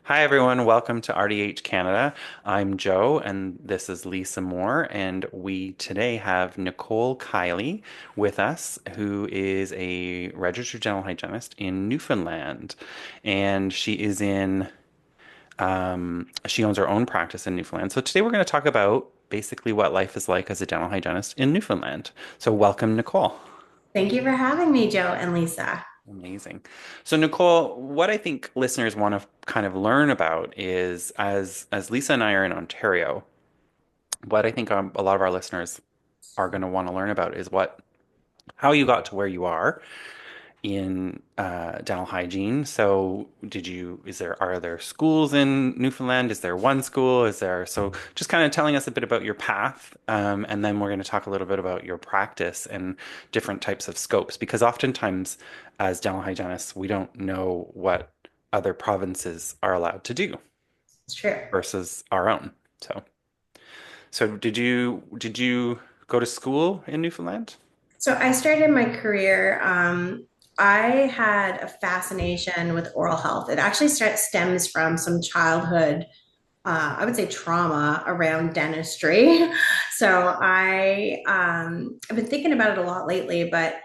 Hi, everyone. Welcome to RDH Canada. I'm Joe, and this is Lisa Moore. And we today have Nicole Kielly with us, who is a registered dental hygienist in Newfoundland. And she owns her own practice in Newfoundland. So today we're going to talk about basically what life is like as a dental hygienist in Newfoundland. So welcome, Nicole. Thank you for having me, Joe and Lisa. Amazing. So Nicole, what I think listeners want to kind of learn about is as Lisa and I are in Ontario, what I think a lot of our listeners are going to want to learn about is what how you got to where you are in dental hygiene. So are there schools in Newfoundland? Is there one school? So just kind of telling us a bit about your path, and then we're going to talk a little bit about your practice and different types of scopes, because oftentimes as dental hygienists, we don't know what other provinces are allowed to do It's true. versus our own. So did you go to school in Newfoundland? So I started my career. I had a fascination with oral health. It actually stems from some childhood, I would say trauma around dentistry. I've been thinking about it a lot lately, but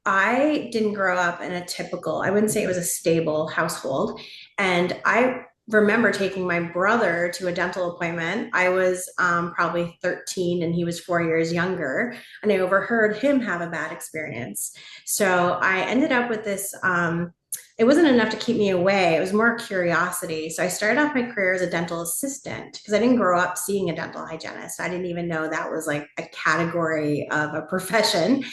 I didn't grow up in a typical, I wouldn't say it was a stable household. And I remember taking my brother to a dental appointment. I was probably 13 and he was 4 years younger. And I overheard him have a bad experience. So I ended up with this. It wasn't enough to keep me away. It was more curiosity. So I started off my career as a dental assistant because I didn't grow up seeing a dental hygienist. I didn't even know that was like a category of a profession.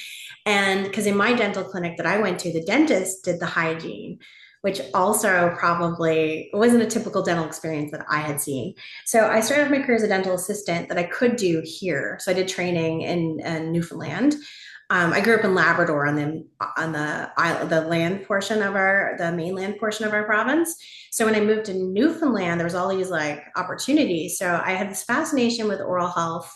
And because in my dental clinic that I went to, the dentist did the hygiene, which also probably wasn't a typical dental experience that I had seen. So I started my career as a dental assistant that I could do here. So I did training in Newfoundland. I grew up in Labrador on the land portion of the mainland portion of our province. So when I moved to Newfoundland, there was all these like opportunities. So I had this fascination with oral health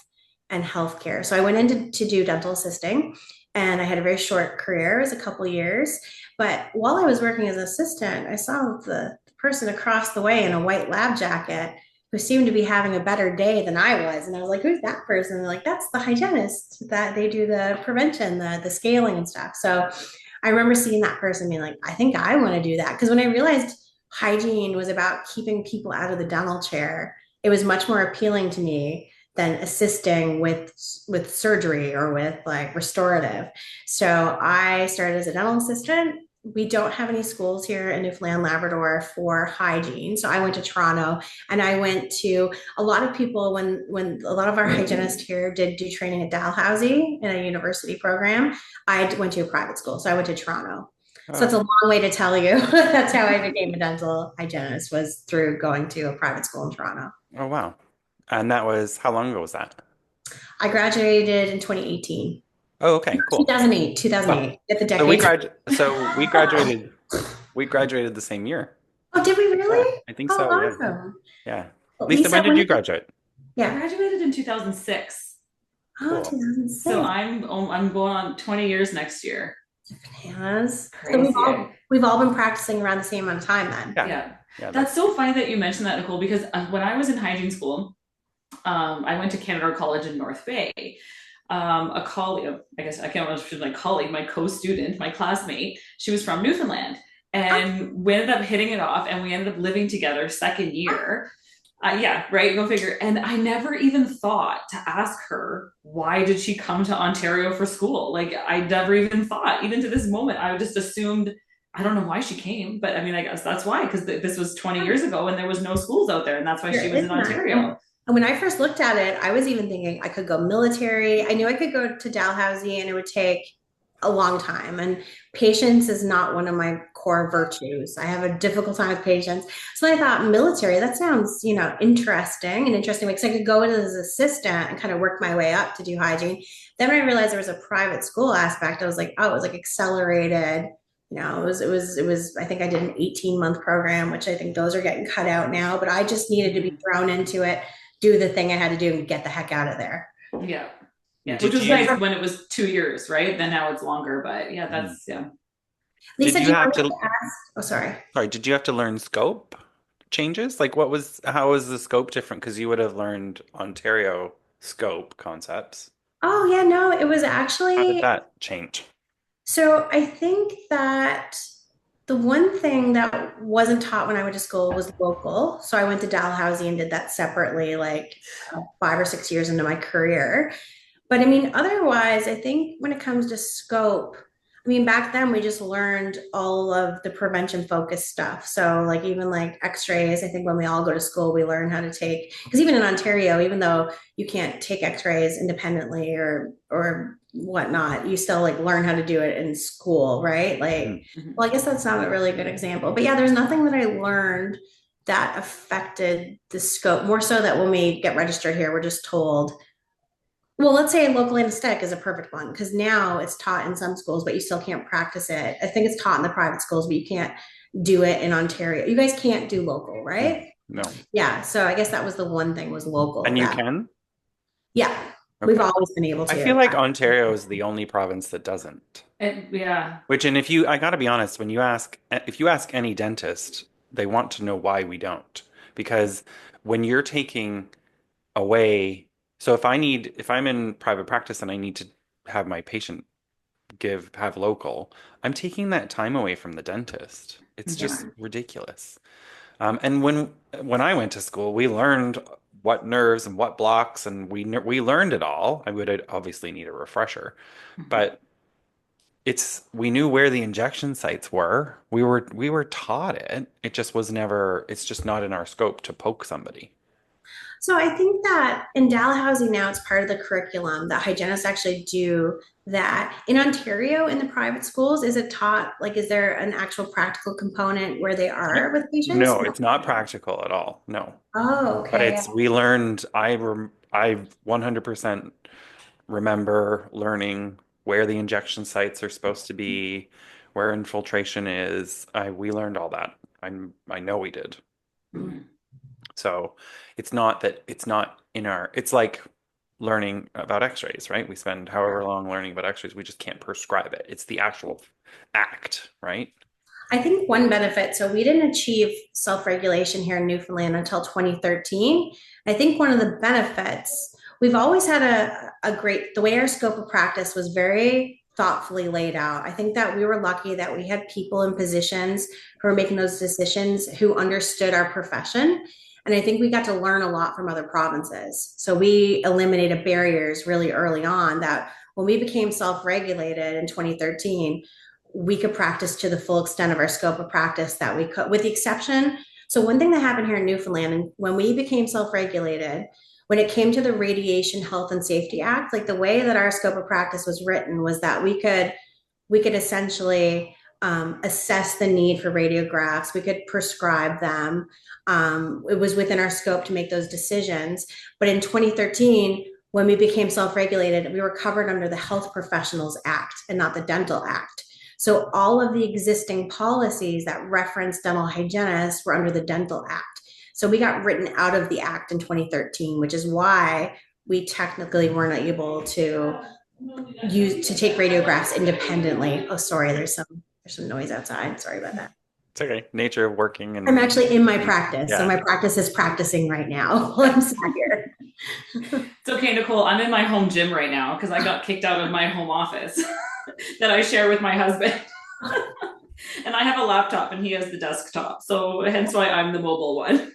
and healthcare. So I went in to do dental assisting, and I had a very short career, it was a couple years. But while I was working as an assistant, I saw the person across the way in a white lab jacket who seemed to be having a better day than I was. And I was like, who's that person? And they're like, that's the hygienist that they do the prevention, the scaling and stuff. So I remember seeing that person being like, I think I want to do that. Because when I realized hygiene was about keeping people out of the dental chair, it was much more appealing to me than assisting with surgery or with like restorative. So I started as a dental assistant. We don't have any schools here in Newfoundland, Labrador for hygiene. So I went to Toronto, and I went to a lot of people when a lot of our hygienists here did do training at Dalhousie in a university program. I went to a private school. So I went to Toronto. So Oh, that's a long way to tell you that's how I became a dental hygienist, was through going to a private school in Toronto. oh wow. And that was how long ago was that? I graduated in 2018. Oh, okay, cool. 2008, Wow. 2008. Get the So we decades. grad so we graduated the same year. Oh, did we Yeah, really? I think Oh, so. Yeah. awesome. Yeah. Well, Lisa, Lisa, when did when you did you? graduate? I Yeah. graduated in 2006. Oh, Cool. So 2006. I'm going on 20 years next year. Bananas. So we've Crazy. all we've all been practicing around the same amount of time then. Yeah. Yeah. Yeah, That's that's so funny that you mentioned that, Nicole, because when I was in hygiene school, I went to Canada College in North Bay. A colleague, I guess I can't remember if she was my colleague, my co-student, my classmate, she was from Newfoundland. Oh, And we ended up hitting it off and we ended up living together second year. Yeah, right. Go figure. And I never even thought to ask her why did she come to Ontario for school. Like I never even thought, even to this moment, I just assumed. I don't know why she came, but I mean, I guess that's why, because this was 20 years ago and there was no schools out there, and that's why there she was is in none. Ontario. And when I first looked at it, I was even thinking I could go military. I knew I could go to Dalhousie and it would take a long time. And patience is not one of my core virtues. I have a difficult time with patience. So I thought military, that sounds, interesting, an interesting way, because I could go in as an assistant and kind of work my way up to do hygiene. Then when I realized there was a private school aspect, I was like, oh, it was like accelerated. I think I did an 18-month program, which I think those are getting cut out now, but I just needed to be Mhm. thrown into it, do the thing I had to do and get the heck out of there. Yeah. Yeah. Which did was nice you when it was 2 years, right? Then now it's longer, but yeah, mm, that's, yeah. did Lisa, do you you have want me to to ask? Oh, sorry. sorry, did you have to learn scope? changes? Like how was the scope different? Because you would have learned Ontario scope concepts. Oh, yeah, no, it was How did actually, that change? so I think that the one thing that wasn't taught when I went to school was local. So I went to Dalhousie and did that separately, like 5 or 6 years into my career. But I mean, otherwise, I think when it comes to scope, I mean, back then we just learned all of the prevention focused stuff. So, like, even like x-rays, I think when we all go to school, we learn how to take, because even in Ontario, even though you can't take x-rays independently or whatnot, you still like learn how to do it in school, right? Like, Mhm. well, I guess that's not a really good example. But yeah, there's nothing that I learned that affected the scope, more so that when we get registered here, we're just told, well, let's say local anesthetic is a perfect one because now it's taught in some schools, but you still can't practice it. I think it's taught in the private schools, but you can't do it in Ontario. You guys can't do local, No, right? no. Yeah. So I guess that was the one thing was local And you that, can? yeah, we've Okay. always been able I feel to. like Ontario is the only province that doesn't. And yeah. Which, and I gotta be honest, if you ask any dentist, they want to know why we don't. Because when you're taking away, so if I'm in private practice and I need to have my patient have local, I'm taking that time away from the dentist. It's Mhm. just ridiculous. And when I went to school, we learned what nerves and what blocks, and we learned it all. I would obviously need a refresher, Mhm. but we knew where the injection sites were. We were taught it. It just was never. It's just not in our scope to poke somebody. So I think that in Dalhousie now it's part of the curriculum that hygienists actually do that. In Ontario, in the private schools, is it taught, like, is there an actual practical component where they are with patients? No, No. it's not practical at all. No, Oh, but okay. it's we learned. I 100% remember learning where the injection sites are supposed to be, where infiltration is. We learned all that. I know we did. Mhm. So it's not in our, it's like learning about x-rays, right? We spend however long learning about x-rays. We just can't prescribe it. It's the actual act, right? I think one benefit, so we didn't achieve self-regulation here in Newfoundland until 2013. I think one of the benefits, we've always had a great, the way our scope of practice was very thoughtfully laid out. I think that we were lucky that we had people in positions who were making those decisions who understood our profession. And I think we got to learn a lot from other provinces. So we eliminated barriers really early on that when we became self-regulated in 2013, we could practice to the full extent of our scope of practice that we could, with the exception. So, one thing that happened here in Newfoundland, and when we became self regulated, when it came to the Radiation Health and Safety Act, like the way that our scope of practice was written was that we could essentially assess the need for radiographs. We could prescribe them. It was within our scope to make those decisions. But in 2013, when we became self regulated, we were covered under the Health Professionals Act and not the Dental Act. So all of the existing policies that reference dental hygienists were under the Dental Act. So we got written out of the act in 2013, which is why we technically weren't able to take radiographs independently. Oh, sorry, there's some noise outside. Sorry about that. It's okay. Nature of working I'm and actually in my practice, so yeah. my practice is practicing right now while I'm sat here. It's okay, Nicole. I'm in my home gym right now because I got kicked out of my home office that I share with my husband. And I have a laptop and he has the desktop. So hence why I'm the mobile one.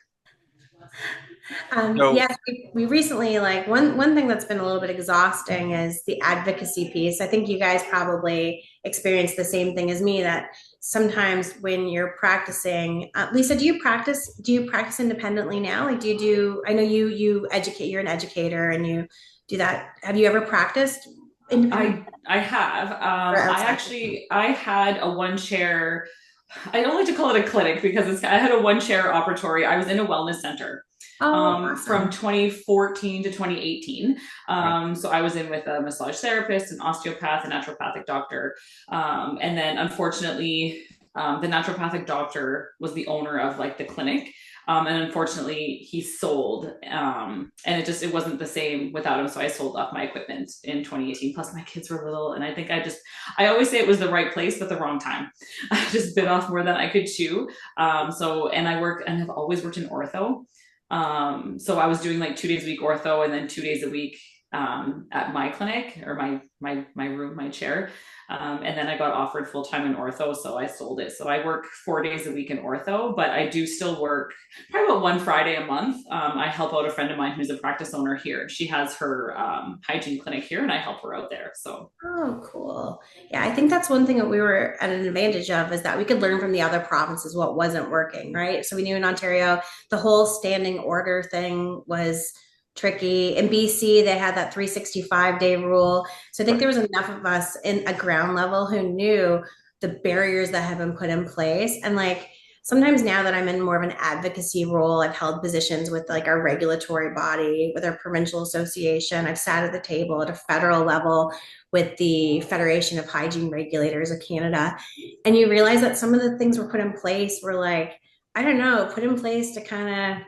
So Yes, we recently, like, one thing that's been a little bit exhausting is the advocacy piece. I think you guys probably experience the same thing as me, that sometimes when you're practicing, Lisa, do you practice independently now? Like, I know you educate, you're an educator and you do that. Have you ever practiced independently I have. or I outside? actually I had a one chair. I don't like to call it a clinic because I had a one chair operatory. I was in a wellness center Oh, from awesome. 2014 to 2018. wow. So I was in with a massage therapist, an osteopath, a naturopathic doctor, and then unfortunately The naturopathic doctor was the owner of like the clinic. And unfortunately he sold, and it wasn't the same without him. So I sold off my equipment in 2018. Plus my kids were little, and I think I always say it was the right place but the wrong time. I just bit off more than I could chew. And I work and have always worked in ortho. So I was doing like 2 days a week ortho and then 2 days a week at my clinic, or my room, my chair. And then I got offered full time in ortho, so I sold it. So I work 4 days a week in ortho, but I do still work probably about one Friday a month. I help out a friend of mine who's a practice owner here. She has her hygiene clinic here, and I help her out there. So Oh, cool. Yeah, I think that's one thing that we were at an advantage of is that we could learn from the other provinces what wasn't working, right? So we knew in Ontario, the whole standing order thing was tricky. In BC, they had that 365-day rule. So I think Right. there was enough of us in a ground level who knew the barriers that have been put in place. And like sometimes now that I'm in more of an advocacy role, I've held positions with like our regulatory body, with our provincial association. I've sat at the table at a federal level with the Federation of Hygiene Regulators of Canada. And you realize that some of the things were put in place were like, I don't know, put in place to kind of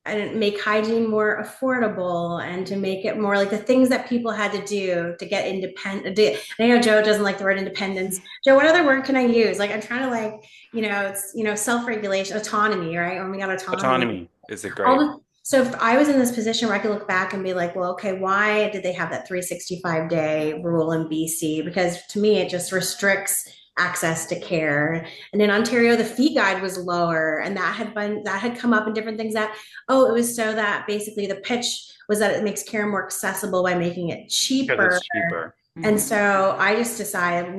and make hygiene more affordable and to make it more like the things that people had to do to get independent. I know Joe doesn't like the word independence. Joe, what other word can I use? Like I'm trying to like, it's, self-regulation, autonomy, right? When we got autonomy, Autonomy is a all great. the, so if I was in this position where I could look back and be like, well, okay, why did they have that 365-day rule in BC? Because to me, it just restricts access to care. And in Ontario, the fee guide was lower, and that had come up in different things that, oh, it was so that basically the pitch was that it makes care more accessible by making it Because cheaper. it's cheaper. And Mhm. so I just decided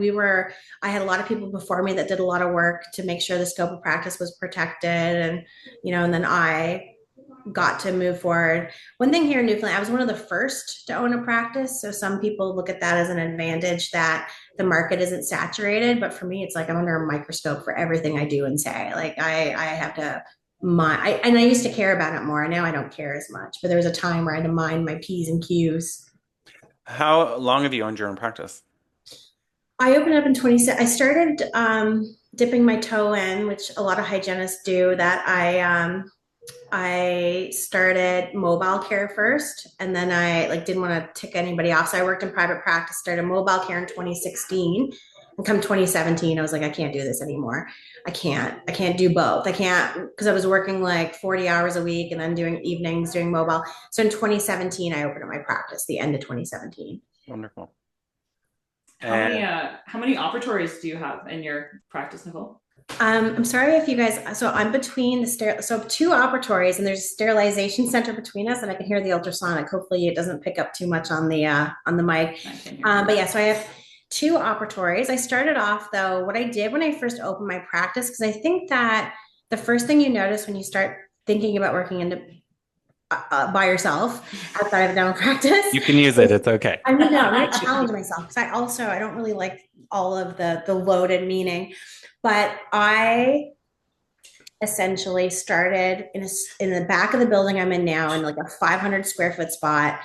I had a lot of people before me that did a lot of work to make sure the scope of practice was protected. And then I got to move forward. One thing here in Newfoundland, I was one of the first to own a practice. So some people look at that as an advantage that the market isn't saturated. But for me, it's like I'm under a microscope for everything I do and say. Like I have to and I used to care about it more. Now I don't care as much. But there was a time where I had to mind my P's and Q's. How long have you owned your own practice? I opened up in 20. I started dipping my toe in, which a lot of hygienists do. That I started mobile care first, and then I like didn't want to tick anybody off. So I worked in private practice, started mobile care in 2016. And come 2017, I was like, I can't do this anymore. I can't do both. I can't because I was working like 40 hours a week and then doing evenings, doing mobile. So in 2017, I opened up my practice, the end of 2017. Wonderful. many And how many operatories do you have in your practice, Nicole? I'm sorry if you guys, so I'm between so two operatories and there's a sterilization center between us and I can hear the ultrasonic. Hopefully it doesn't pick up too much on the mic. I can hear you. But yeah, so I have two operatories. I started off though, what I did when I first opened my practice, because I think that the first thing you notice when you start thinking about working by yourself outside of dental practice you can use it. is, It's okay. I mean, no, I'm going to challenge myself because I don't really like all of the loaded meaning. But I essentially started in the back of the building I'm in now in like a 500 square foot spot.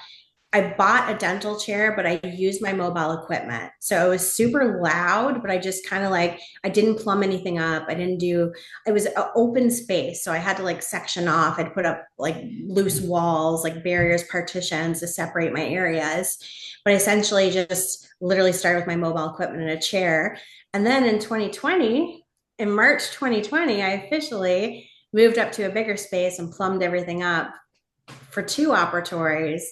I bought a dental chair, but I used my mobile equipment. So it was super loud, but I just kind of like, I didn't plumb anything up. It was an open space. So I had to like section off. I'd put up like loose walls, like barriers, partitions to separate my areas. But I essentially just literally started with my mobile equipment in a chair. And then in 2020, in March 2020, I officially moved up to a bigger space and plumbed everything up for two operatories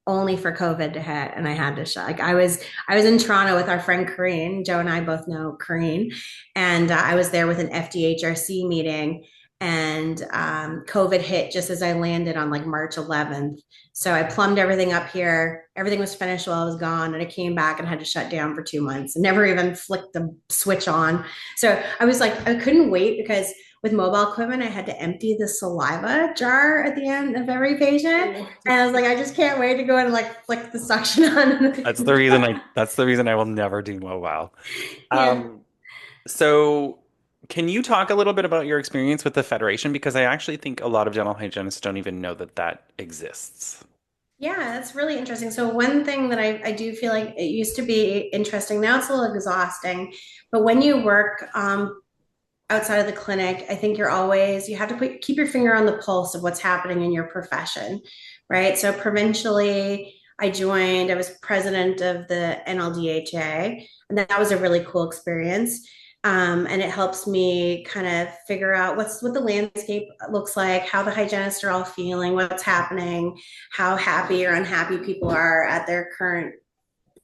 only for COVID to hit, and I had to shut. Like I was in Toronto with our friend Corrine. Joe and I both know Corrine, and I was there with an FDHRC meeting, and COVID hit just as I landed on like March 11th. So I plumbed everything up here. Everything was finished while I was gone, and I came back and had to shut down for 2 months and never even flicked the switch on. So I was like, I couldn't wait because with mobile equipment, I had to empty the saliva jar at the end of every patient. And I was like, I just can't wait to go and like flick the suction on. That's the reason I will never do mobile. Yeah. Um, so can you talk a little bit about your experience with the Federation? Because I actually think a lot of dental hygienists don't even know that that exists. Yeah, that's really interesting. So one thing that I do feel like it used to be interesting, now it's a little exhausting, but when you work outside of the clinic, I think you have to keep your finger on the pulse of what's happening in your profession, right? So provincially, I was president of the NLDHA, and that was a really cool experience. And it helps me kind of figure out what the landscape looks like, how the hygienists are all feeling, what's happening, how happy or unhappy people are at their current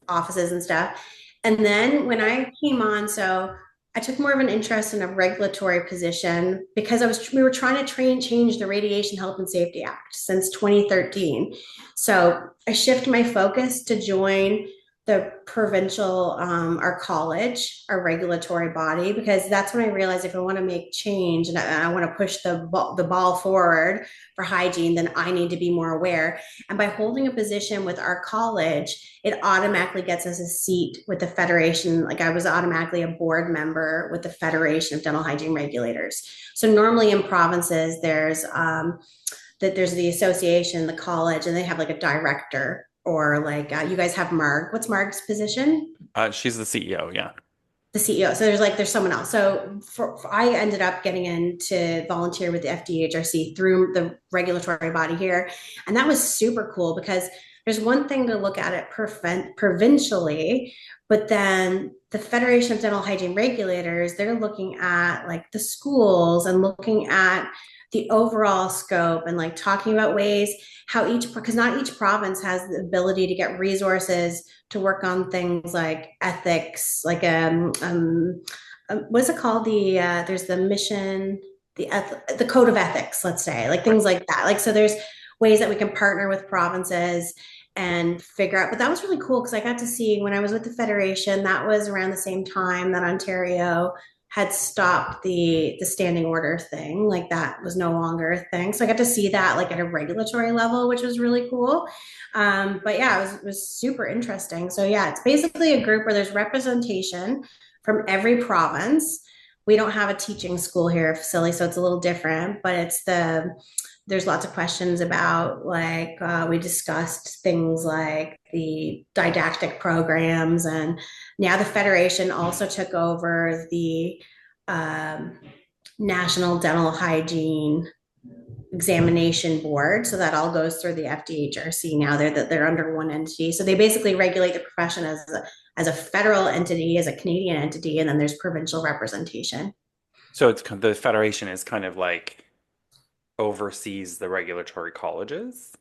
offices and stuff. And then when I came on, so I took more of an interest in a regulatory position because we were trying to change the Radiation Health and Safety Act since 2013. So I shift my focus to join the provincial, our college, our regulatory body, because that's when I realized if I want to make change and I want to push the ball forward for hygiene, then I need to be more aware. And by holding a position with our college, it automatically gets us a seat with the federation. Like I was automatically a board member with the Federation of Dental Hygiene Regulators. So normally in provinces, there's the association, the college, and they have like a director or like you guys have Marg. What's Marg's position? She's the CEO, yeah. The CEO. So there's someone else. So I ended up getting in to volunteer with the FDHRC through the regulatory body here, and that was super cool because there's one thing to look at it provincially, but then the Federation of Dental Hygiene Regulators, they're looking at like the schools and looking at the overall scope and like talking about ways how because not each province has the ability to get resources to work on things like ethics, like what's it called? There's the mission, the code of ethics, let's say, like things like that. Like so, there's ways that we can partner with provinces and figure out. But that was really cool because I got to see when I was with the federation. That was around the same time that Ontario had stopped the standing order thing. Like that was no longer a thing. So I got to see that like at a regulatory level, which was really cool. But yeah, it was super interesting. So yeah, it's basically a group where there's representation from every province. We don't have a teaching school here, facility, so it's a little different, but there's lots of questions about like we discussed things like the didactic programs, and now the federation also took over the um, national dental hygiene examination board, so that all goes through the FDHRC now. They're under one entity, so they basically regulate the profession as a federal entity, as a Canadian entity, and then there's provincial representation. So it's the federation is kind of like oversees the regulatory colleges,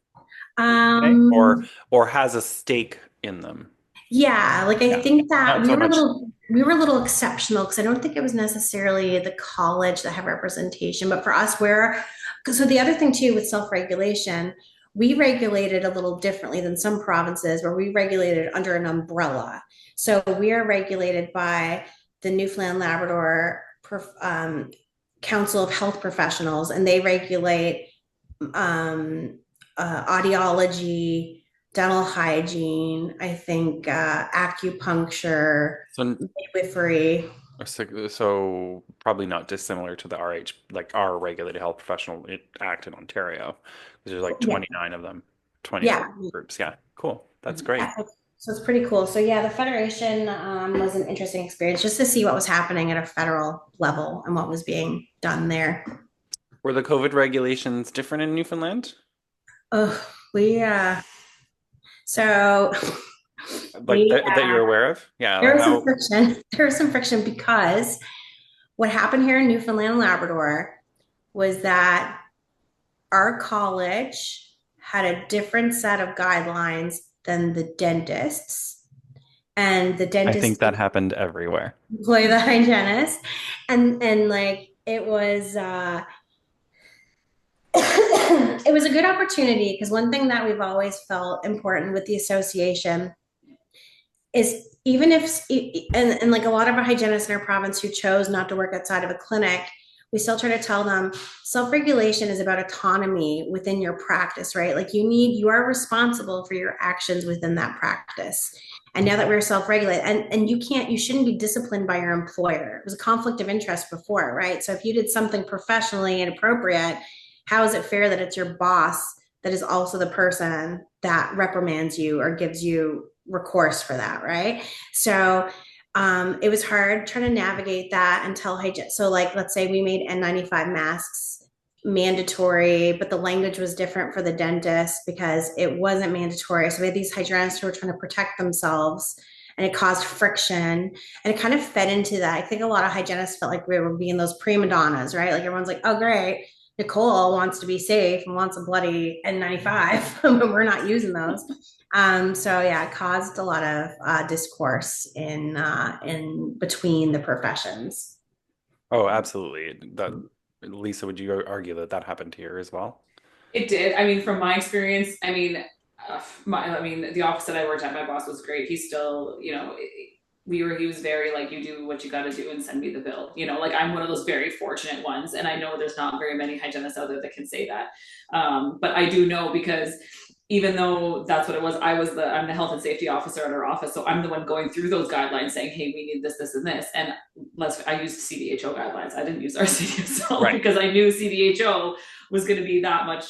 okay? Um, Or has a stake in them. Yeah, like I Yeah, think that not so much. we were a little exceptional because I don't think it was necessarily the college that had representation, but for us, so the other thing too with self-regulation, we regulated a little differently than some provinces where we regulated under an umbrella. So we are regulated by the Newfoundland Labrador Council of Health Professionals, and they regulate audiology, dental hygiene, I think acupuncture, So, midwifery. so probably not dissimilar to the RH, like our Regulated Health Professional Act in Ontario. There's like Yeah, 29 of them, 29 yeah, groups. Yeah, cool. That's great. yeah. So it's pretty cool. So yeah, the federation was an interesting experience just to see what was happening at a federal level and what was being done there. Were the COVID regulations different in Newfoundland? Oh, we so Like we that you're aware of? Yeah, there like was some how friction. There was some friction because what happened here in Newfoundland and Labrador was that our college had a different set of guidelines than the dentists, and the I think dentists that happened everywhere. employ the hygienist, and like it was it was a good opportunity because one thing that we've always felt important with the association is even if and like a lot of our hygienists in our province who chose not to work outside of a clinic, we still try to tell them self-regulation is about autonomy within your practice, right? Like you are responsible for your actions within that practice. And now that we're self-regulated, and you shouldn't be disciplined by your employer. It was a conflict of interest before, right? So if you did something professionally inappropriate, how is it fair that it's your boss that is also the person that reprimands you or gives you recourse for that, right? So it was hard trying to navigate that until hygiene. So, like, let's say we made N95 masks mandatory, but the language was different for the dentist because it wasn't mandatory. So we had these hygienists who were trying to protect themselves, and it caused friction, and it kind of fed into that. I think a lot of hygienists felt like we were being those prima donnas, right? Like everyone's like, oh, great. Nicole wants to be safe and wants a bloody N95, but we're not using those. So yeah, it caused a lot of discourse in between the professions. Oh, absolutely. That Lisa, would you argue that that happened here as well? It did. I mean, from my experience, I mean, the office that I worked at, my boss was great. He's still, he was very like, you do what you got to do and send me the bill. Like I'm one of those very fortunate ones. And I know there's not very many hygienists out there that can say that. But I do know because even though that's what it was, I'm the health and safety officer at our office. So I'm the one going through those guidelines saying, hey, we need this, this, and this. And I used CDHO guidelines. I didn't use our CDSL Right. because I knew CDHO was going to be that much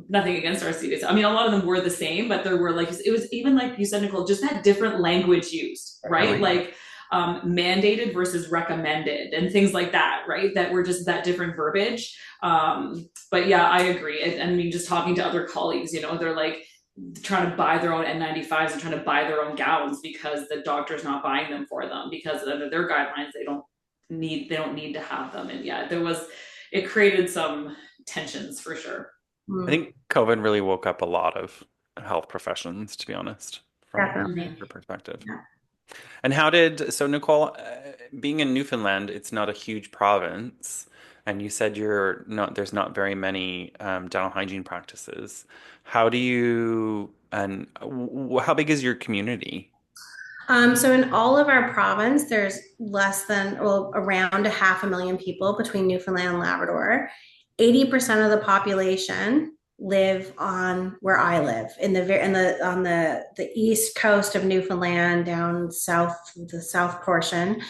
nothing against our students. I mean, a lot of them were the same, but there were like, it was even like you said, Nicole, just that different language used, right? Right. Like mandated versus recommended and things like that, right? That were just that different verbiage. But yeah, I agree. I mean, just talking to other colleagues, they're like trying to buy their own N95s and trying to buy their own gowns because the doctor's not buying them for them because under their guidelines, they don't need to have them. And yeah, it created some tensions for sure. I think COVID really woke up a lot of health professions, to be honest, from Definitely. your perspective. Yeah. And so Nicole, being in Newfoundland, it's not a huge province, and you said there's not very many dental hygiene practices. How big is your community? So in all of our province, there's less than, well, around a half a million people between Newfoundland and Labrador. 80% of the population live on where I live in the on the east coast of Newfoundland, down south, the south portion.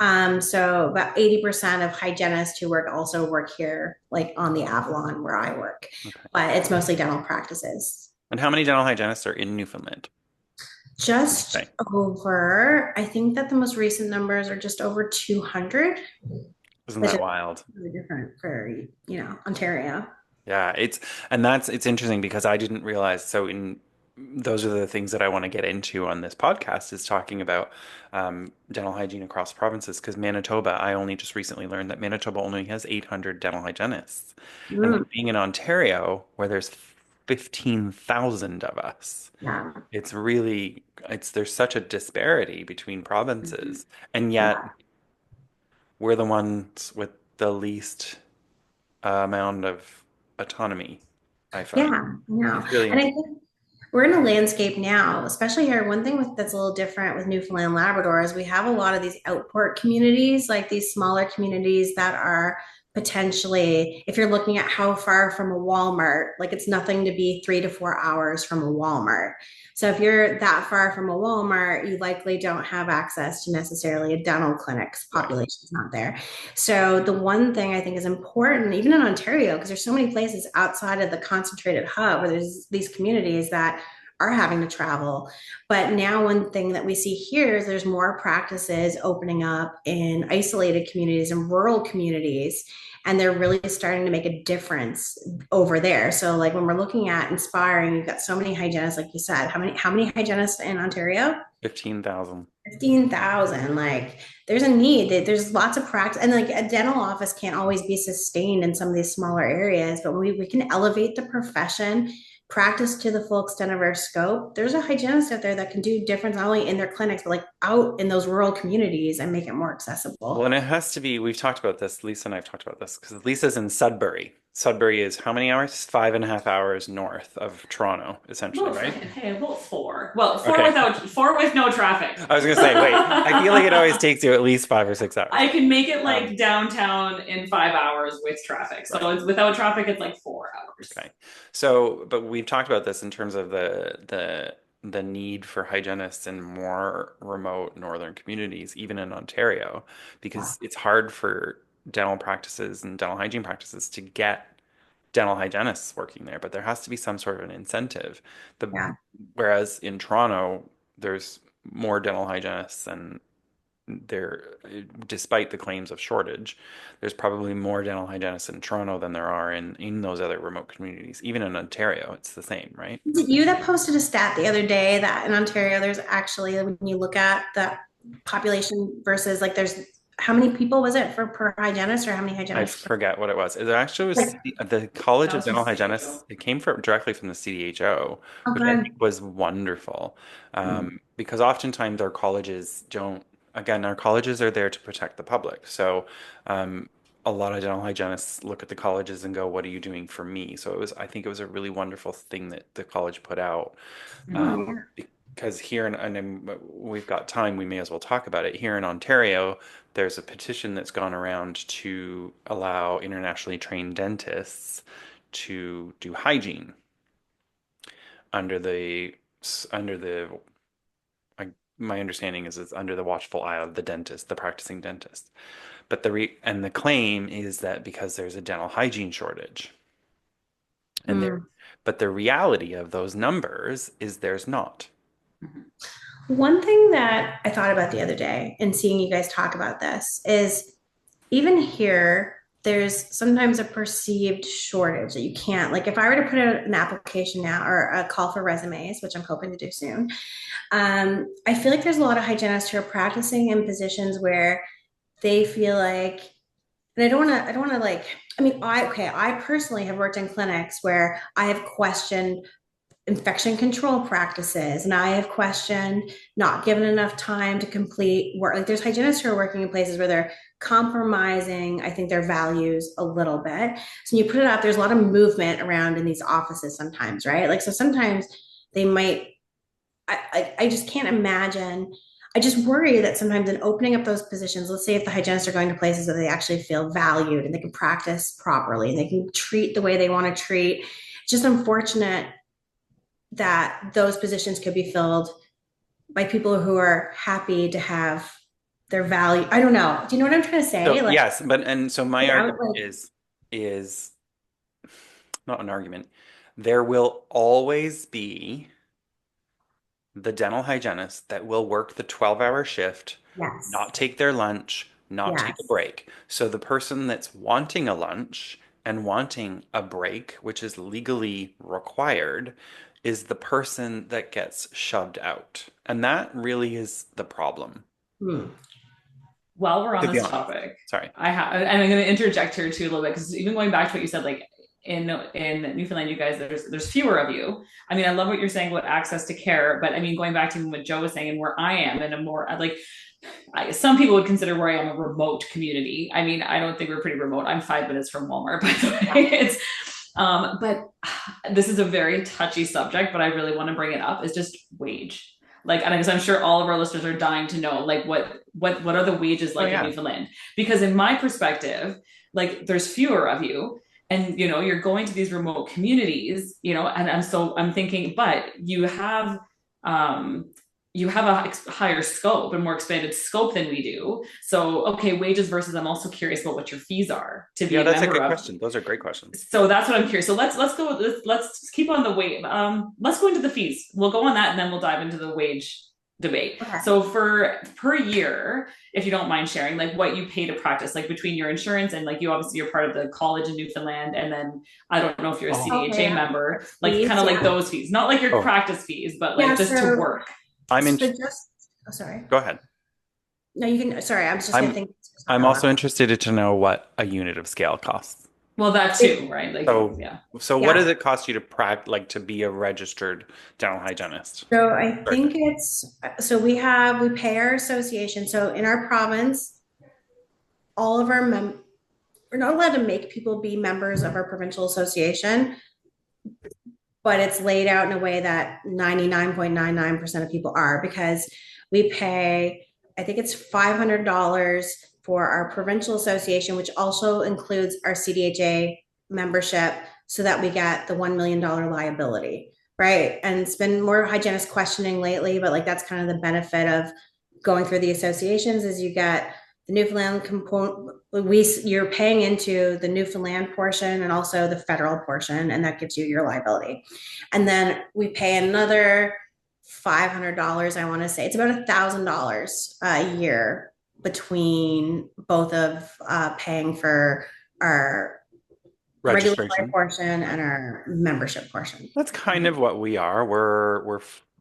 So about 80% of hygienists who also work here, like on the Avalon where I work, Okay. but it's mostly dental practices. And how many dental hygienists are in Newfoundland? Just Okay. over, I think that the most recent numbers are just over 200, Isn't which that is wild? really different for, Ontario. Yeah, it's interesting because I didn't realize. So in those are the things that I want to get into on this podcast is talking about dental hygiene across provinces. Because Manitoba, I only just recently learned that Manitoba only has 800 dental hygienists, and then Mm, being in Ontario, where there's 15,000 of us, yeah. there's such a disparity between Mhm. provinces, and yet Yeah. we're the ones with the least amount of autonomy, I find. Yeah. Yeah. It's really And I interesting. think we're in a landscape now, especially here. One thing that's a little different with Newfoundland and Labrador is we have a lot of these outport communities, like these smaller communities that are potentially, if you're looking at how far from a Walmart, like it's nothing to be 3 to 4 hours from a Walmart. So if you're that far from a Walmart, you likely don't have access to necessarily a dental clinic's Yeah. population is not there. So the one thing I think is important, even in Ontario, because there's so many places outside of the concentrated hub where there's these communities that are having to travel. But now one thing that we see here is there's more practices opening up in isolated communities and rural communities. And they're really starting to make a difference over there. So like when we're looking at inspiring, you've got so many hygienists, like you said. How many hygienists in Ontario? 15,000. 15,000. Like there's a need. There's lots of practice. And like a dental office can't always be sustained in some of these smaller areas, but we can elevate the profession, practice to the full extent of our scope. There's a hygienist out there that can do difference not only in their clinics, but like out in those rural communities and make it more Well, accessible. and it has to be, we've talked about this, Lisa and I've talked about this, because Lisa's in Sudbury. Sudbury is how many hours? 5.5 hours north of Toronto, essentially, About right? hey, about four. Well, Okay. four with no traffic. I was gonna say, wait, I feel like it always takes you at least 5 or 6 hours. I can make it Um, like downtown in 5 hours with traffic. So right. it's without traffic, it's like 4 hours. Okay. So, but we've talked about this in terms of the need for hygienists in more remote northern communities, even in Ontario, because it's hard for dental practices and dental hygiene practices to get dental hygienists working there, but there has to be some sort of an incentive. The Yeah. Whereas in Toronto, there's more dental hygienists and there, despite the claims of shortage, there's probably more dental hygienists in Toronto than there are in those other remote communities. Even in Ontario, it's the same, right? Is it you that posted a stat the other day that in Ontario, there's actually, when you look at the population versus like there's how many people was it for per hygienist or how many I hygienists? forget what it was. It actually was Like, The College That of was from Dental Hygienists. CHO. It came from directly from the CDHO, which I okay. think was wonderful. Because oftentimes our colleges don't, again, our colleges are there to protect the public. So a lot of dental hygienists look at the colleges and go, "What are you doing for me?" So I think it was a really wonderful thing that the college put out. Mhm. Oh, Because here, we've got time, we may as well talk about it. Here in Ontario, there's a petition that's gone around to allow internationally trained dentists to do hygiene under the my understanding is it's under the watchful eye of the dentist, the practicing dentist. But the claim is that because there's a dental hygiene shortage, and yeah. there, but the reality of those numbers is there's not. Mhm. One thing that I thought about the other day and seeing you guys talk about this is even here, there's sometimes a perceived shortage that you can't, like if I were to put out an application now or a call for resumes, which I'm hoping to do soon, I feel like there's a lot of hygienists who are practicing in positions where they feel like, and I don't want to like, I mean, I personally have worked in clinics where I have questioned infection control practices and I have questioned not given enough time to complete work. Like there's hygienists who are working in places where they're compromising, I think, their values a little bit. So when you put it up, there's a lot of movement around in these offices sometimes, right? Like so sometimes they might I just can't imagine. I just worry that sometimes in opening up those positions, let's say if the hygienists are going to places that they actually feel valued and they can practice properly and they can treat the way they want to treat, it's just unfortunate that those positions could be filled by people who are happy to have their value. I don't know. Do you know what I'm trying to say? So Like, yes, and so my I would argument is not an argument. There will always be the dental hygienist that will work the 12-hour shift, yes, not take their lunch, not take a yes. break. So the person that's wanting a lunch and wanting a break, which is legally required, is the person that gets shoved out. And that really is the problem, Hmm. While we're on to be this honest. topic, Sorry. and I'm going to interject here too a little bit because even going back to what you said, like in Newfoundland, you guys, there's fewer of you. I mean, I love what you're saying about access to care, but I mean, going back to what Joe was saying, and where I am in a more like some people would consider where I am a remote community. I mean, I don't think we're pretty remote. I'm 5 minutes from Walmart, by the way. It's but this is a very touchy subject, but I really want to bring it up. Is just wage. Like, and I'm sure all of our listeners are dying to know, like, what are the wages Oh like in yeah. Newfoundland? Because in my perspective, like, there's fewer of you, and you're going to these remote communities, and I'm thinking, but um, you have a higher scope and more expanded scope than we do. So, okay, wages versus I'm also curious about what your fees are to be Yeah, a that's a member good of. question. Those are great questions. So that's what I'm curious. So let's keep on the wage. Let's go into the fees. We'll go on that and then we'll dive into the wage debate. Okay. So for per year, if you don't mind sharing, like what you pay to practice, like between your insurance and like you obviously you're part of the college in Newfoundland, and then I don't know if you're a Oh, CDHA Okay. member, like kind Fees, of like yeah. those fees, not like your oh, practice fees, but Yeah, like just to so work. I'm in. so just oh sorry. Go ahead. No, you can sorry, I was just gonna I'm think I'm also interested to know what a unit of scale costs. Well, that too, right? Like, So, yeah. so what does Yeah. it cost you to like to be a registered dental hygienist? So I Sorry. think it's so we pay our association. So in our province, all of our we're not allowed to make people be members of our provincial association, but it's laid out in a way that 99.99% of people are because we pay, I think it's $500 for our provincial association, which also includes our CDHA membership so that we get the $1 million liability, right? And it's been more hygienist questioning lately, but like that's kind of the benefit of going through the associations is you get the Newfoundland component, you're paying into the Newfoundland portion and also the federal portion, and that gives you your liability. And then we pay another $500. I want to say it's about $1,000 a year between both of paying for our regulatory Registration. portion and our membership portion. That's kind of what we are.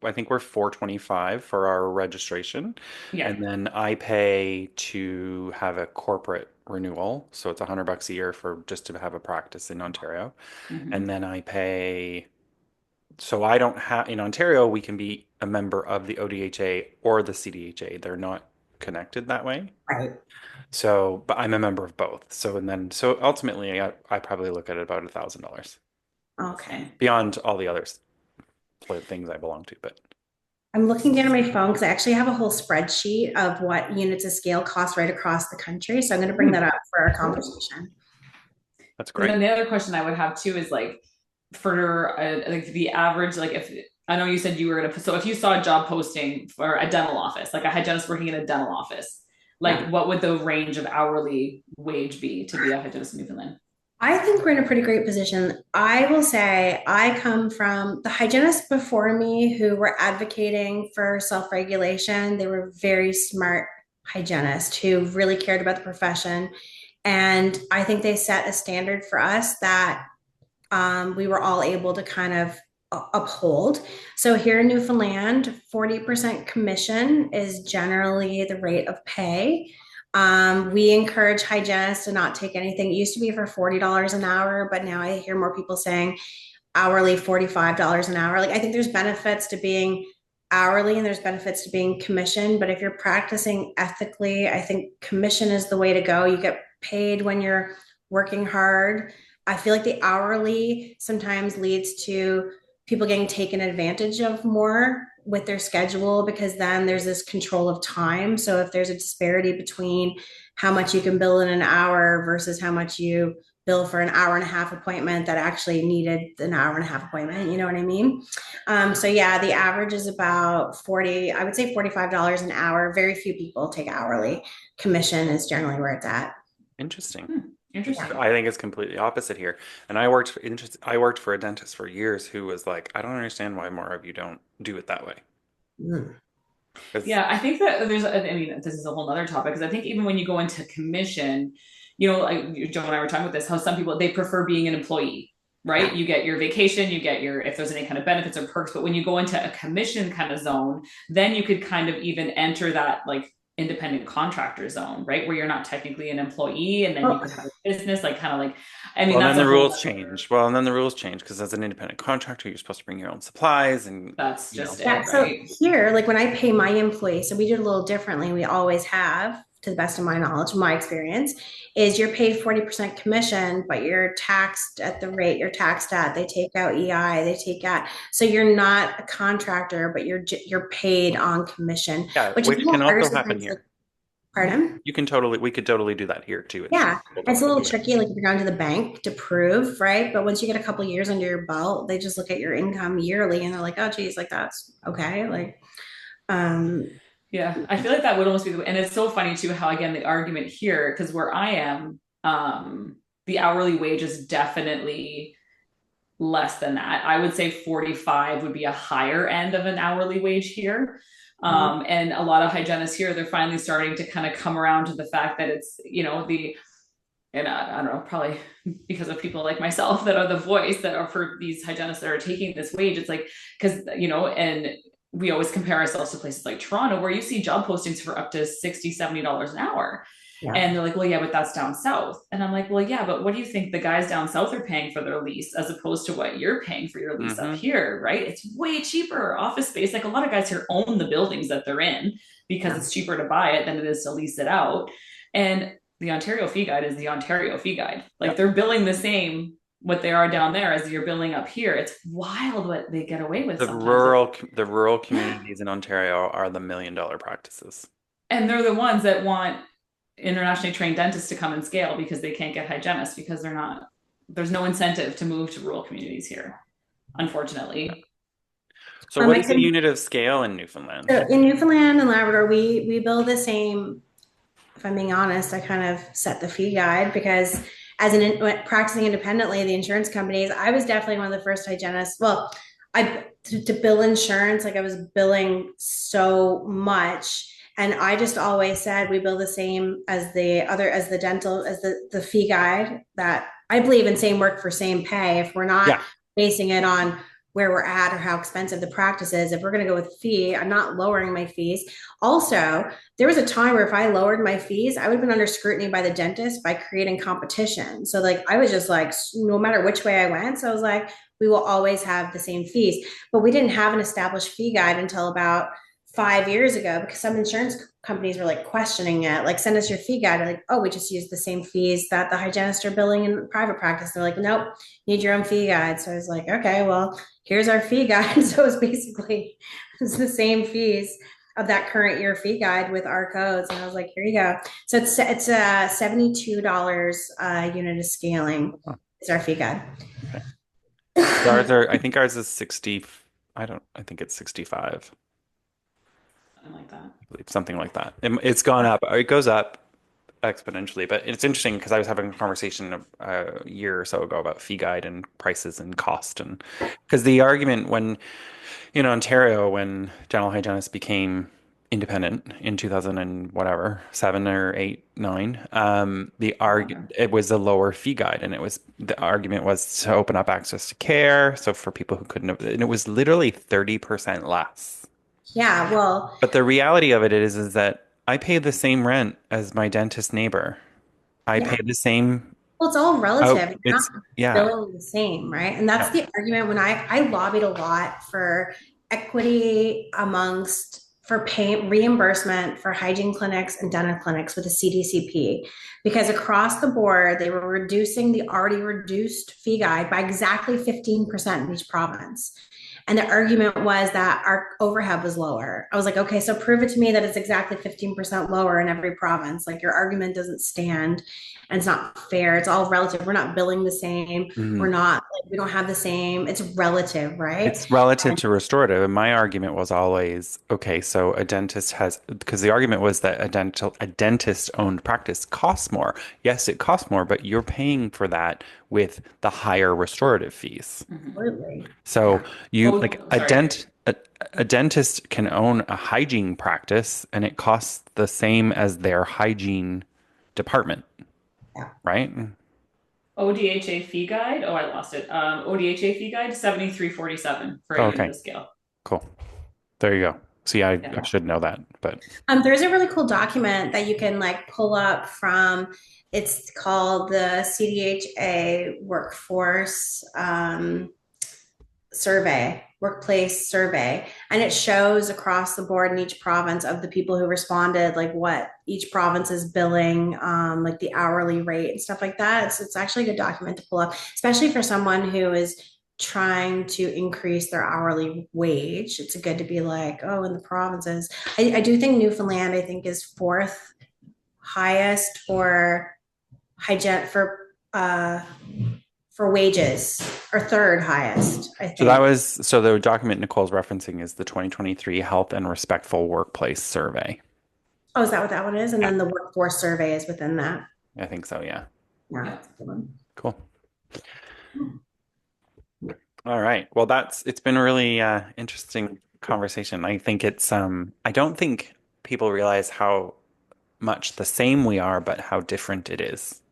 I think we're 425 for our registration. Yeah. And then I pay to have a corporate renewal. So it's $100 a year for just to have a practice in Ontario. Mm-hmm. And then I pay, so I don't have, in Ontario, we can be a member of the ODHA or the CDHA. They're not connected that way. Right. So, but I'm a member of both. So ultimately, I probably look at it about $1,000 Okay. beyond all the others things I belong to. But I'm looking down at my phone because I actually have a whole spreadsheet of what units of scale cost right across the country. So I'm going to bring that up for our conversation. that's And great. then the other question I would have too is like for like the average, like if I know you said you were gonna, so if you saw a job posting for a dental office, like a hygienist working in a dental office, like Yeah. what would the range of hourly wage be to be a hygienist in Newfoundland? I think we're in a pretty great position. I will say I come from the hygienists before me who were advocating for self-regulation. They were very smart hygienists who really cared about the profession. And I think they set a standard for us that we were all able to kind of uphold. So here in Newfoundland, 40% commission is generally the rate of pay. We encourage hygienists to not take anything. It used to be for $40 an hour, but now I hear more people saying hourly $45 an hour. Like I think there's benefits to being hourly and there's benefits to being commission. But if you're practicing ethically, I think commission is the way to go. You get paid when you're working hard. I feel like the hourly sometimes leads to people getting taken advantage of more with their schedule because then there's this control of time. So if there's a disparity between how much you can bill in an hour versus how much you bill for an hour and a half appointment that actually needed an hour and a half appointment, you know what I mean? So yeah, the average is about 40, I would say $45 an hour. Very few people take hourly. Commission is generally where it's at. Interesting. Hmm, interesting. I think it's completely opposite here. And I worked for a dentist for years who was like, I don't understand why more of you don't do it that way. Mm. 'Cause- Yeah, I think that there's, I mean, this is a whole other topic because I think even when you go into commission, you know, like Joe and I were talking about this, how some people they prefer being an employee, right? Yeah. You get your vacation, you get your, if there's any kind of benefits or perks, but when you go into a commission kind of zone, then you could kind of even enter that like independent contractor zone, right? Where you're not technically an employee and then you Oh, could have a business, like kind of like, I mean, Well, then that's a the whole, rules change. Well, and then the rules change because as an independent contractor, you're supposed to bring your own supplies and, that's you know, just yeah. it, So right? here, like when I pay my employees, so we did a little differently. We always have, to the best of my knowledge, my experience, is you're paid 40% commission, but you're taxed at the rate you're taxed at. They take out EI, they take out. So you're not a contractor, but you're paid on commission, yeah, which is a which little can harder also happen sometimes. Like, here. pardon? We could totally do that here too. It's just Yeah, people don't it's a want to little do it. tricky. Like if you're going to the bank to prove, right? But once you get a couple years under your belt, they just look at your income yearly and they're like, oh, geez, like that's okay. Like, um, Yeah, I feel like that would almost be the way. And it's so funny too how again the argument here, because where I am, the hourly wage is definitely less than that. I would say 45 would be a higher end of an hourly wage here. And a lot of hygienists here, they're finally starting to kind of come around to the fact that it's, you know, the, and I don't know, probably because of people like myself that are the voice that are for these hygienists that are taking this wage. It's like, because, you know, and we always compare ourselves to places like Toronto where you see job postings for up to $60, $70 an hour. yeah, And they're like, well, yeah, but that's down south. And I'm like, well, yeah, but what do you think the guys down south are paying for their lease as opposed to what you're paying for your lease up Hmm. here, right? It's way cheaper. Office space, like a lot of guys here own the buildings that they're in because yeah, it's cheaper to buy it than it is to lease it out. And the Ontario fee guide is the Ontario fee guide. Like Yeah. they're billing the same what they are down there as you're billing up here. It's wild what they get away with sometimes. The rural communities in Ontario are the $1 million practices. And they're the ones that want internationally trained dentists to come and scale because they can't get hygienists because they're not, there's no incentive to move to rural communities here, unfortunately. So what I is the can, unit of scale in Newfoundland? so in Newfoundland and Labrador, we bill the same if I'm being honest, I kind of set the fee guide because practicing independently, the insurance companies, I was definitely one of the first hygienists. Well, to bill insurance, like I was billing so much. And I just always said we bill the same as the dental, as the fee guide, that I believe in same work for same pay. If we're not Yeah. basing it on where we're at or how expensive the practice is, if we're going to go with fee, I'm not lowering my fees. Also, there was a time where if I lowered my fees, I would have been under scrutiny by the dentist by creating competition. So like I was just like, no matter which way I went. So I was like, we will always have the same fees. But we didn't have an established fee guide until about 5 years ago because some insurance companies were like questioning it, like send us your fee guide. Like, oh, we just use the same fees that the hygienists are billing in private practice. They're like, nope, you need your own fee guide. So I was like, okay, well, here's our fee guide. So it's the same fees of that current year fee guide with our codes. And I was like, here you go. So it's $72 unit of scaling is our fee guide. Okay. Ours are, I think ours is 60. I think it's 65. Something like that. I believe something like that. It's gone up. It goes up exponentially, but it's interesting because I was having a conversation a year or so ago about fee guide and prices and cost, and because the argument when in Ontario, when dental hygienists became independent in 2000 and whatever, 7 or 8, 9, it was a lower fee guide, and the argument was to open up access to care. So for people who couldn't have, and it was literally 30% less. Yeah, well, But the reality of it is that I pay the same rent as my dentist neighbor. I pay yeah. the same Well, it's all relative. out. You're not Yeah. billing the same, right? And that's Yeah. the argument when I lobbied a lot for equity amongst for pay reimbursement for hygiene clinics and dental clinics with the CDCP because across the board they were reducing the already reduced fee guide by exactly 15% in each province. And the argument was that our overhead was lower. I was like, okay, so prove it to me that it's exactly 15% lower in every province. Like your argument doesn't stand and it's not fair. It's all relative. We're not billing the same. We're Mhm. not, like, we don't have the same. It's relative, right? It's relative to restorative. And my argument was always, okay, so a dentist has, because the argument was that a dentist owned practice costs more. Yes, it costs more, but you're paying for that with the higher restorative fees. Absolutely. So Yeah. you like Oh, sorry. a dentist can own a hygiene practice and it costs the same as their hygiene department, Yeah. right? ODHA fee guide. Oh, I lost it. ODHA fee guide 73.47 for Oh, a unit okay, of scale. cool. There you go. See, I Yeah. should know that, but There's a really cool document that you can like pull up from. It's called the CDHA Workforce Survey, Workplace Survey, and it shows across the board in each province of the people who responded, like what each province is billing, like the hourly rate and stuff like that. It's actually a good document to pull up, especially for someone who is trying to increase their hourly wage. It's good to be like, oh, in the provinces. I do think Newfoundland, I think, is fourth highest uh for wages, or third highest, I think. so the document Nicole's referencing is the 2023 Health and Respectful Workplace Survey. Oh, is that what that one is? And Yeah, then the workforce survey is within that. I think so. Yeah. Yeah, Yeah. that's a good one. Cool. All right. Well, it's been a really interesting conversation. I think I don't think people realize how much the same we are, but how different it is,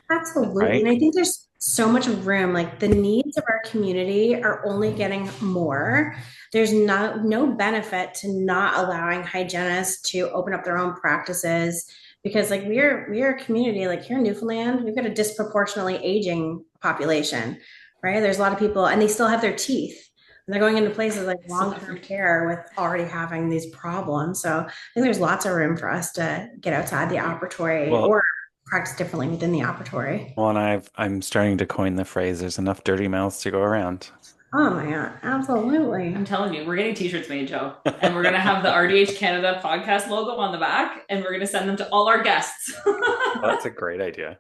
Absolutely. right? And I think there's so much room. Like the needs of our community are only getting more. There's no benefit to not allowing hygienists to open up their own practices because like we're a community, like here in Newfoundland, we've got a disproportionately aging population, right? There's a lot of people and they still have their teeth. And they're going into places like long-term care with already having these problems. So I think there's lots of room for us to get outside the operatory Well, or practice differently within the operatory. and I'm starting to coin the phrase, there's enough dirty mouths to go around. Oh my God, absolutely. I'm telling you, we're getting t-shirts made, Joe. And we're going to have the RDH Canada podcast logo on the back, and we're going to send them to all our guests. That's a great idea.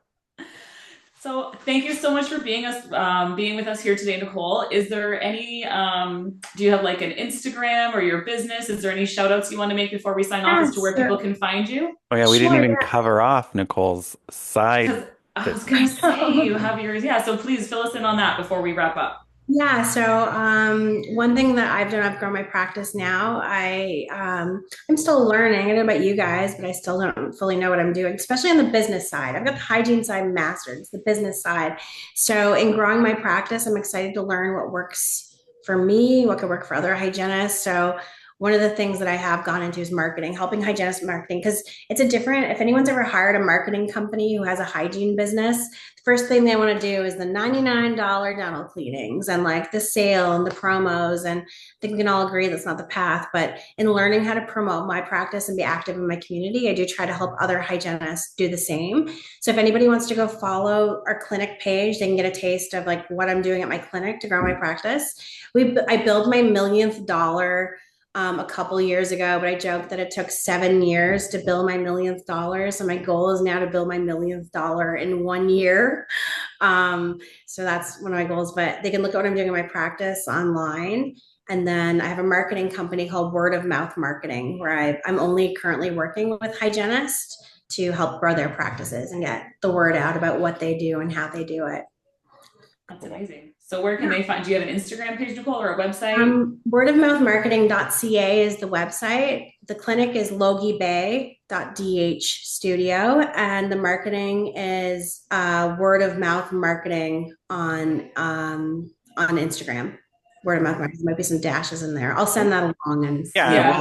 So thank you so much for being with us here today, Nicole. Is there any do you have like an Instagram or your business? Is there any shout outs you want to make before we sign off as to Yes, where people can find you? Oh yeah, we didn't sure. even cover off Nicole's side Because I was gonna business. say you have yours. Yeah, so please fill us in on that before we wrap up. Yeah, so one thing that I've done, I've grown my practice now. I'm still learning. I don't know about you guys, but I still don't fully know what I'm doing, especially on the business side. I've got the hygiene side mastered, it's the business side. So in growing my practice, I'm excited to learn what works for me, what could work for other hygienists. So one of the things that I have gone into is marketing, helping hygienists marketing, because it's a different, if anyone's ever hired a marketing company who has a hygiene business, first thing they want to do is the $99 dental cleanings and like the sale and the promos. And I think we can all agree that's not the path. But in learning how to promote my practice and be active in my community, I do try to help other hygienists do the same. So if anybody wants to go follow our clinic page, they can get a taste of like what I'm doing at my clinic to grow my practice. I built my millionth dollar a couple years ago, but I joked that it took 7 years to build my millionth dollar. So my goal is now to build my millionth dollar in 1 year. So that's one of my goals, but they can look at what I'm doing in my practice online. And then I have a marketing company called Word of Mouth Marketing, where I'm only currently working with hygienists to help grow their practices and get the word out about what they do and how they do it. That's amazing. So where can they find, do you have an Instagram page, Nicole, or a website? Wordofmouthmarketing.ca is the website. The clinic is Logy Bay.dh studio, and the marketing is word of mouth marketing on Instagram. Word of mouth marketing. There might be some dashes in there. I'll send that along and Yeah, and Yes.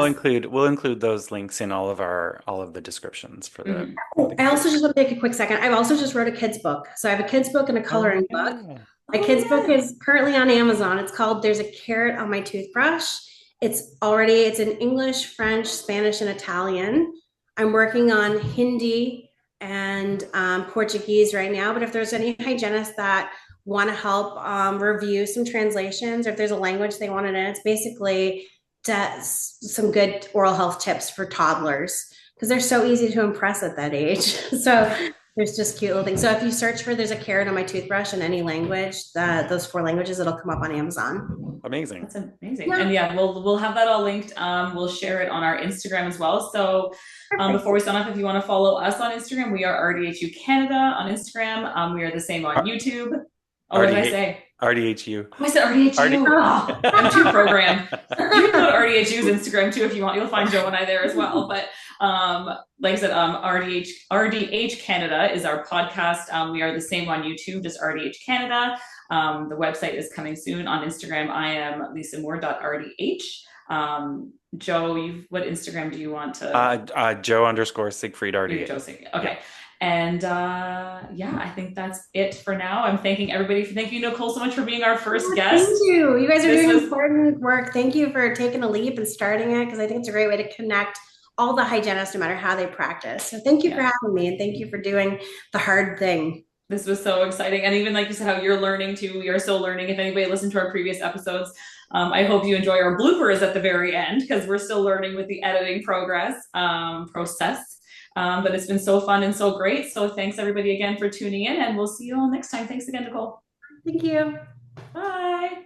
we'll include those links in all of the descriptions for Mhm. the I also just want to take a quick second. I've also just wrote a kid's book. So I have a kid's book and a Oh coloring book. yeah. My Oh kid's book yes. is currently on Amazon. It's called There's a Carrot on My Toothbrush. It's in English, French, Spanish, and Italian. I'm working on Hindi and Portuguese right now. But if there's any hygienists that want to help review some translations, or if there's a language they want it in, it's basically some good oral health tips for toddlers because they're so easy to impress at that age. So there's just cute little things. So if you search for "There's a carrot on my toothbrush" in any language, those 4 languages, it'll come up on Amazon. Amazing. That's amazing. Yeah, And yeah, we'll have that all linked. We'll share it on our Instagram as well. So perfect. before we sign off, if you want to follow us on Instagram, we are RDHU Canada on Instagram. We are the same on R- YouTube. Oh, what did I RDH, say? RDHU. Oh, I said RDHU. Oh, I'm too programmed. You can go to RDHU's Instagram too if you want. You'll find Joe and I there as well. But like I said, RDH Canada is our podcast. We are the same on YouTube, just RDH Canada. The website is coming soon on Instagram. I am lisamoore.rdh. Joe, what Instagram do you want to? Joe underscore Siegfried You're RDH. Joe Sig. Okay. And yeah, I think that's it for now. I'm thanking everybody. Thank you, Nicole, so much for being our first Thank guest. you. You guys are This doing was important work. Thank you for taking a leap and starting it because I think it's a great way to connect all the hygienists, no matter how they practice. So thank you for yeah. having me and thank you for doing the hard thing. This was so exciting. And even like you said, how you're learning too, we are still learning. If anybody listened to our previous episodes, I hope you enjoy our bloopers at the very end because we're still learning with the editing process. But it's been so fun and so great. So thanks everybody again for tuning in and we'll see you all next time. Thanks again, Nicole. Thank you. Bye.